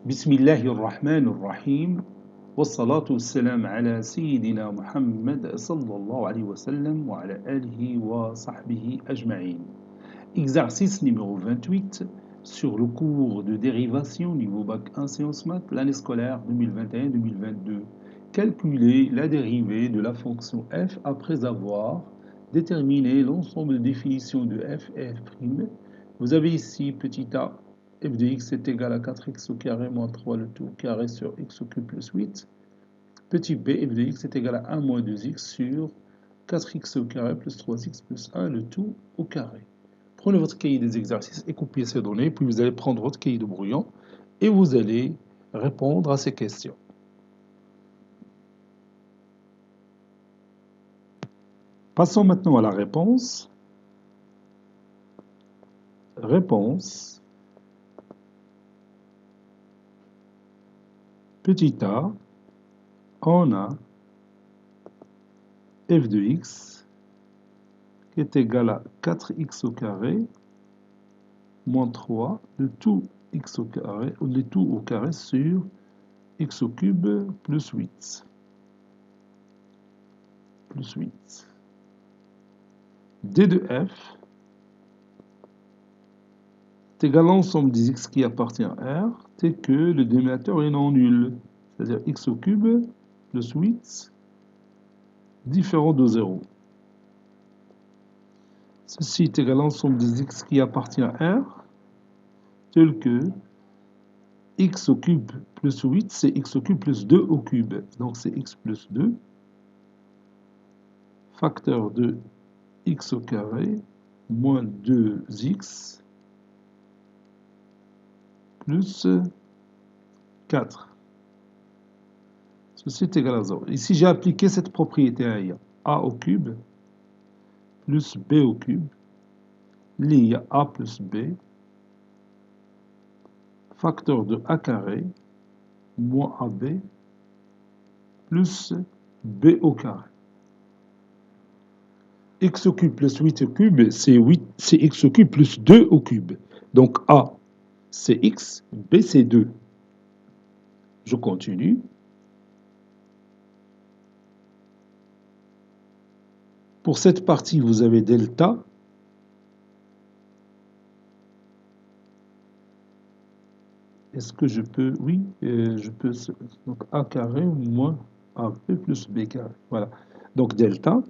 بسم الله الرحمن الرحيم والصلاة والسلام على سيدنا محمد صلى الله عليه وسلم وعلى آله وصحبه أجمعين. Exercice numéro 28 sur le cours de dérivation niveau bac 1 sciences maths l'année scolaire 2021-2022. Calculer la dérivée de la fonction f après avoir déterminé l'ensemble de définitions de f et f'. Vous avez ici petit a, f de x est égal à 4x au carré moins 3 le tout au carré sur x au cube plus 8. Petit b, f de x est égal à 1 moins 2x sur 4x au carré plus 3x plus 1 le tout au carré. Prenez votre cahier des exercices et copiez ces données, puis vous allez prendre votre cahier de brouillon et vous allez répondre à ces questions. Passons maintenant à la réponse. Réponse. Petit a, on a f de x qui est égal à 4x au carré moins 3, le tout x au carré, ou le tout au carré sur x au cube plus 8. Plus 8. D de f est égal à l'ensemble des x qui appartient à R, tel que le dénominateur est non nul, c'est-à-dire x au cube plus 8 différent de 0. Ceci est égal à l'ensemble des x qui appartient à R, tel que x au cube plus 8, c'est x au cube plus 2 au cube. Donc c'est x plus 2, facteur de x au carré, moins 2x, plus 4. Ceci est égal à 0. Ici, j'ai appliqué cette propriété à IA. A au cube plus B au cube, lié à A plus B, facteur de A carré, moins AB, plus B au carré. X au cube plus 8 au cube, c'est x au cube plus 2 au cube. Donc A, c'est x, B, c'est 2. Je continue. Pour cette partie, vous avez delta. Est-ce que je peux? Oui, je peux. Donc A carré moins AB plus B carré. Voilà. Donc delta,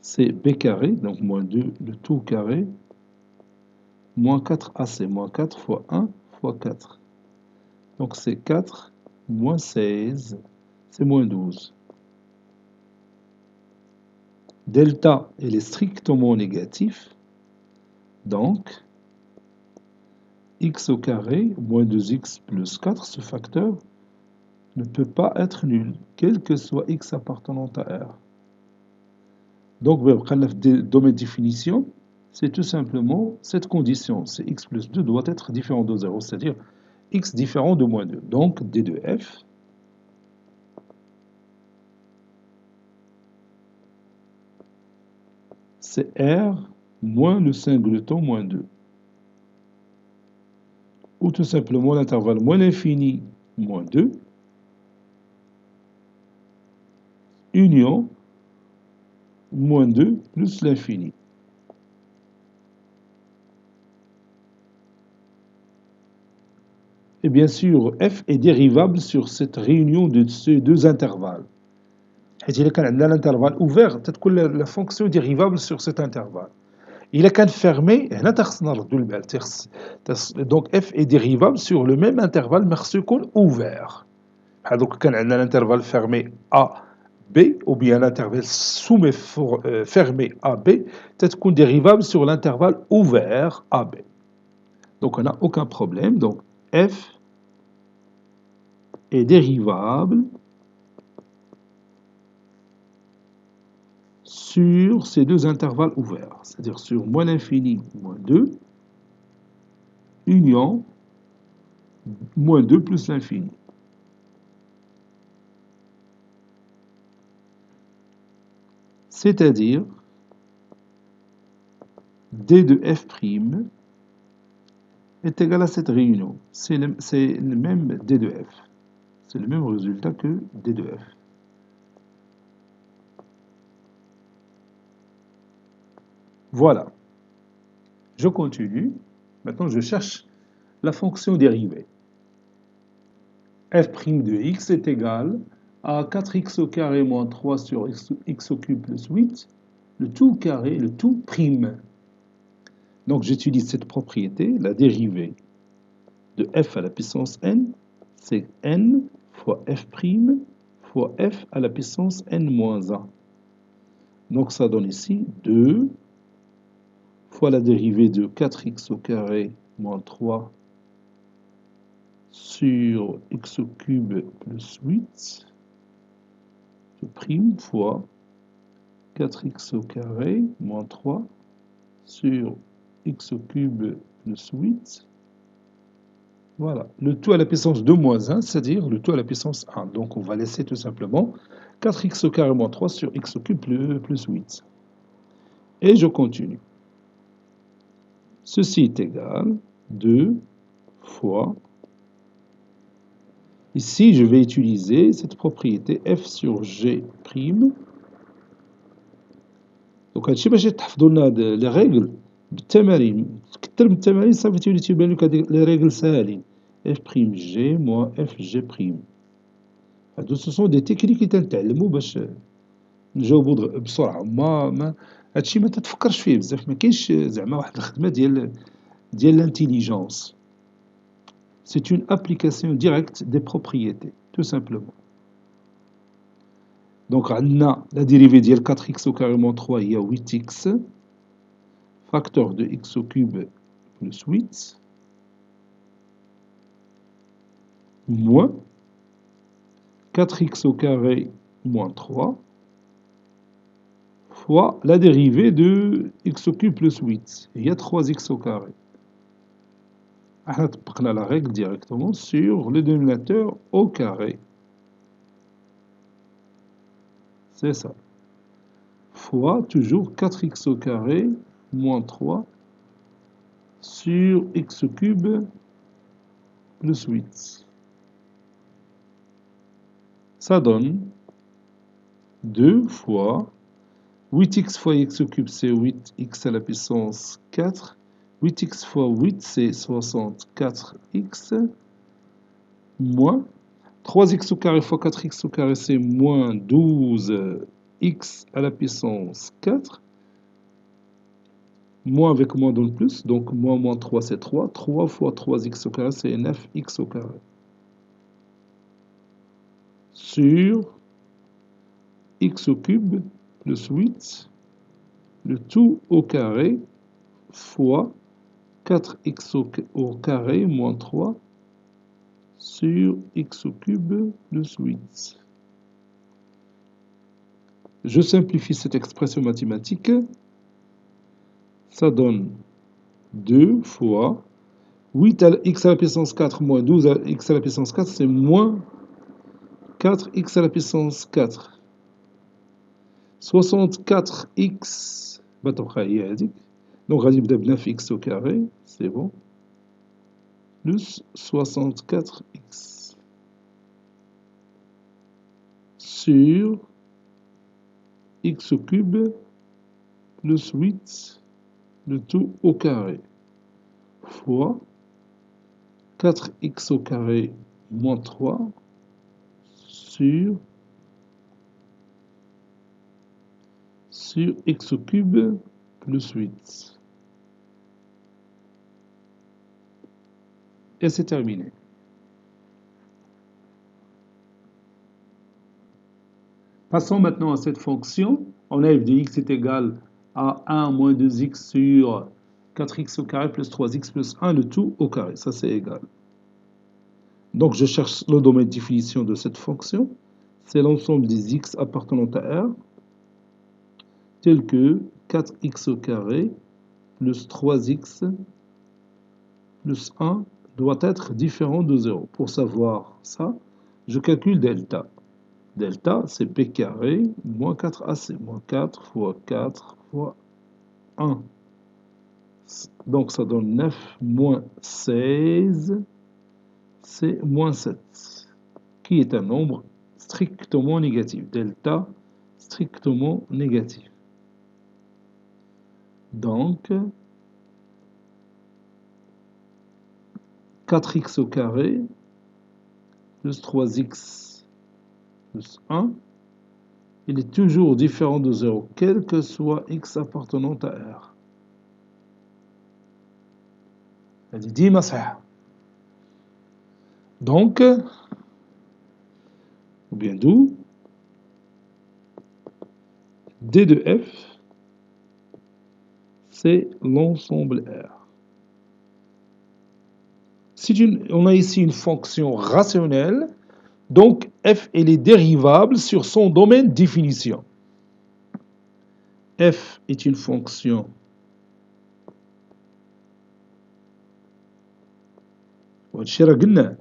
c'est B carré, donc moins 2, le tout carré, moins 4AC, moins 4 fois 1 fois 4. Donc c'est 4 moins 16, c'est moins 12. Delta, elle est strictement négatif, donc x au carré moins 2x plus 4, ce facteur, ne peut pas être nul, quel que soit x appartenant à R. Donc, dans mes définitions, c'est tout simplement cette condition, c'est x plus 2 doit être différent de 0, c'est-à-dire x différent de moins 2. Donc, d de f, c'est R moins le singleton moins 2. Ou tout simplement l'intervalle moins l'infini moins 2, union moins 2 plus l'infini. Et bien sûr, f est dérivable sur cette réunion de ces deux intervalles. حيث إذا كان عندنا l'intervalle ouvert تتكون la fonction dérivable sur cet intervalle. إذا كان fermé هنا تخصنا نردوا البال donc f est dérivable sur le même intervalle mais خصو يكون ouvert. بحال دوك كان عندنا l'intervalle fermé a b ou bien l'intervalle fermé a b تتكون dérivable sur l'intervalle ouvert a b. Donc on n'a aucun problème. Donc f est dérivable sur ces deux intervalles ouverts, c'est-à-dire sur moins l'infini, moins 2, union, moins 2 plus l'infini. C'est-à-dire d de f' est égal à cette réunion. C'est le même D de F. C'est le même résultat que D de F. Voilà. Je continue. Maintenant, je cherche la fonction dérivée. F' de x est égal à 4x au carré moins 3 sur x au cube plus 8, le tout carré, le tout prime. Donc j'utilise cette propriété, la dérivée de f à la puissance n, c'est n fois f' fois f à la puissance n moins 1. Donc ça donne ici 2 fois la dérivée de 4x au carré moins 3 sur x au cube plus 8 prime fois 4x au carré moins 3 sur x au cube plus 8. Voilà, le tout à la puissance 2 moins 1, c'est-à-dire le tout à la puissance 1. Donc on va laisser tout simplement 4x au carré moins 3 sur x au cube plus 8. Et je continue. Ceci est égal 2 fois... Ici, je vais utiliser cette propriété f sur g'. Donc هادشي باش تحفظوا لنا لي ريغل بالتمارين كثر من التمارين صافي تيبان لك هاد لي ريغل ساهلين اف بريم جي موان اف جي بريم هادو سو دي تكنيك اللي تنتعلموا باش نجاوبوا بسرعه ما هادشي ما تتفكرش فيه بزاف ما كاينش زعما واحد الخدمه ديال l'Intelligence. C'est une application directe des propriétés, tout simplement. Donc, on a la dérivée de 4x au carré moins 3, il y a 8x, facteur de x au cube plus 8, moins 4x au carré moins 3, fois la dérivée de x au cube plus 8, il y a 3x au carré. On a la règle directement sur le dénominateur au carré. C'est ça. Fois toujours 4x au carré moins 3 sur x cube plus 8. Ça donne 2 fois 8x fois x cube, c'est 8x à la puissance 4. 8x fois 8, c'est 64x. Moins 3x au carré fois 4x au carré, c'est moins 12x à la puissance 4. Moins avec moins donne plus, donc moins 3, c'est 3. 3 fois 3x au carré, c'est 9x au carré. Sur x au cube plus 8, le tout au carré, fois 4x au carré moins 3 sur x au cube plus 8. Je simplifie cette expression mathématique. Ça donne 2 fois 8 à x à la puissance 4 moins 12 à x à la puissance 4, c'est moins 4x à la puissance 4. 64x, donc غادي نبدا ب 9x au carré, c'est bon, plus 64x sur x au cube plus 8, le tout au carré, fois 4x au carré moins 3 sur x au cube plus 8. Et c'est terminé. Passons maintenant à cette fonction. On a f de x est égal à 1 moins 2x sur 4x au carré plus 3x plus 1, le tout au carré. Ça, c'est égal. Donc, je cherche le domaine de définition de cette fonction. C'est l'ensemble des x appartenant à R, tel que 4x au carré plus 3x plus 1 doit être différent de 0. Pour savoir ça, je calcule delta. Delta, c'est p carré moins 4ac, moins 4 fois 4 fois 1. Donc ça donne 9 moins 16, c'est moins 7, qui est un nombre strictement négatif. Delta strictement négatif. Donc, 4x au carré plus 3x plus 1, il est toujours différent de 0, quel que soit x appartenant à R. هذه ديما صحيحة. Donc, ou bien d'où D de F, c'est l'ensemble R. On a ici une fonction rationnelle, donc F elle est dérivable sur son domaine de définition. F est une fonction وهادشي راه قلنا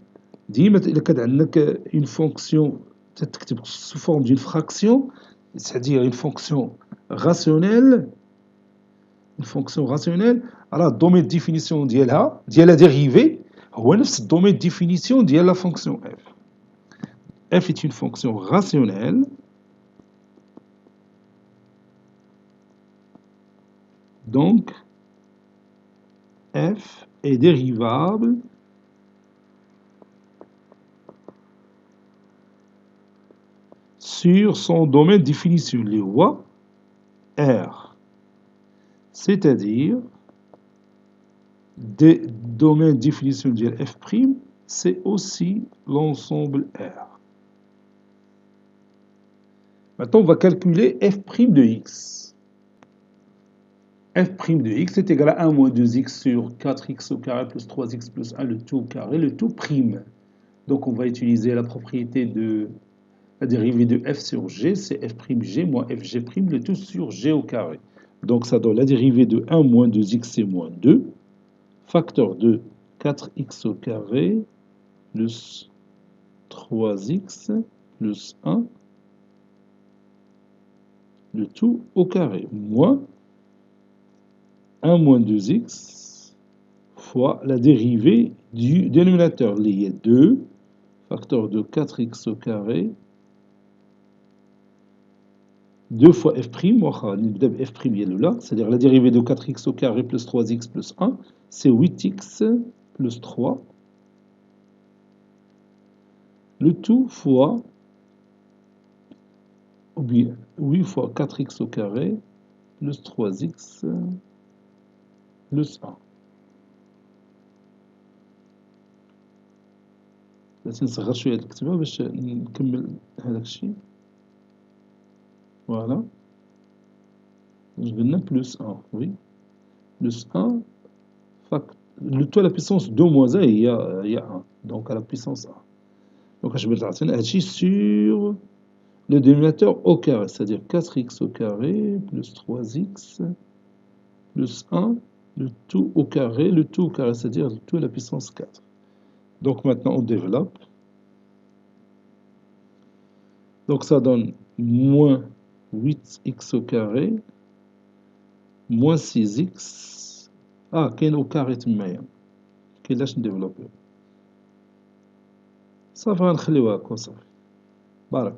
ديما إلا كان عندك une fonction تكتب sous forme d'une fraction, c'est-à-dire une fonction rationnelle, راه الدومين de définition ديالها ديال dérivée هو نفس الدومين de définition ديال la fonction f. F est une fonction rationnelle, donc f est dérivable sur son domaine de définition اللي هو R, c'est-à-dire des domaines de définition de f', c'est aussi l'ensemble R. Maintenant, on va calculer f' de x. f' de x est égal à 1 moins 2x sur 4x au carré plus 3x plus 1, le tout au carré, le tout prime. Donc, on va utiliser la propriété de la dérivée de f sur g, c'est f'g moins fg', le tout sur g au carré. Donc, ça donne la dérivée de 1 moins 2x, c'est moins 2, facteur de 4x au carré plus 3x plus 1, le tout au carré, moins 1 moins 2x fois la dérivée du dénominateur, il y a 2, facteur de 4x au carré, 2 fois f', c'est-à-dire la dérivée de 4x au carré plus 3x plus 1, c'est 8x plus 3, le tout fois, ou bien 8 fois 4x au carré plus 3x plus 1. لازم نصغر شوية هاد الكتابة باش نكمل هذاك الشيء. Voilà. Je vais plus 1, oui. Plus 1, le tout à la puissance 2 moins 1, il y a 1. Donc à la puissance 1. Donc je vais le sur le dénominateur au carré, c'est-à-dire 4x au carré plus 3x plus 1, le tout au carré, c'est-à-dire le tout à la puissance 4. Donc maintenant on développe. Donc ça donne moins 8x au carré moins 6x. Ah, كاين au carré تمايا. كيفاش نديفلوبيو؟ صافي غنخليوها هكا صافي. بارك.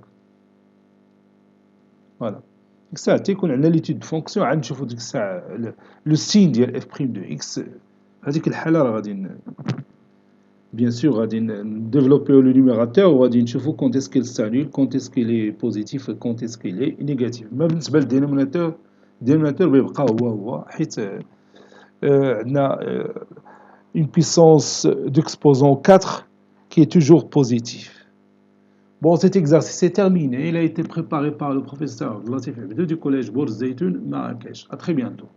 فوالا. ديك الساعة تيكون عندنا ليتود دو فونكسيون عاد نشوفو ديك الساعة لو سين ديال اف بريم دو اكس. هذيك الحالة راه غادي بيان سور غادي نديفلوبيو لو نيميراتور وغادي نشوفو كونت اسكيل سانول كونت اسكيل بوزيتيف كونت اسكيل نيجاتيف. ما بالنسبة للدينوميناتور الدينوميناتور بيبقى هو حيت عندنا une puissance d'exposant 4 qui est toujours positif. Bon, cet exercice est terminé. Il a été préparé par le professeur Latif Abdou du collège Bourz Zeytoun, Marrakech. À très bientôt.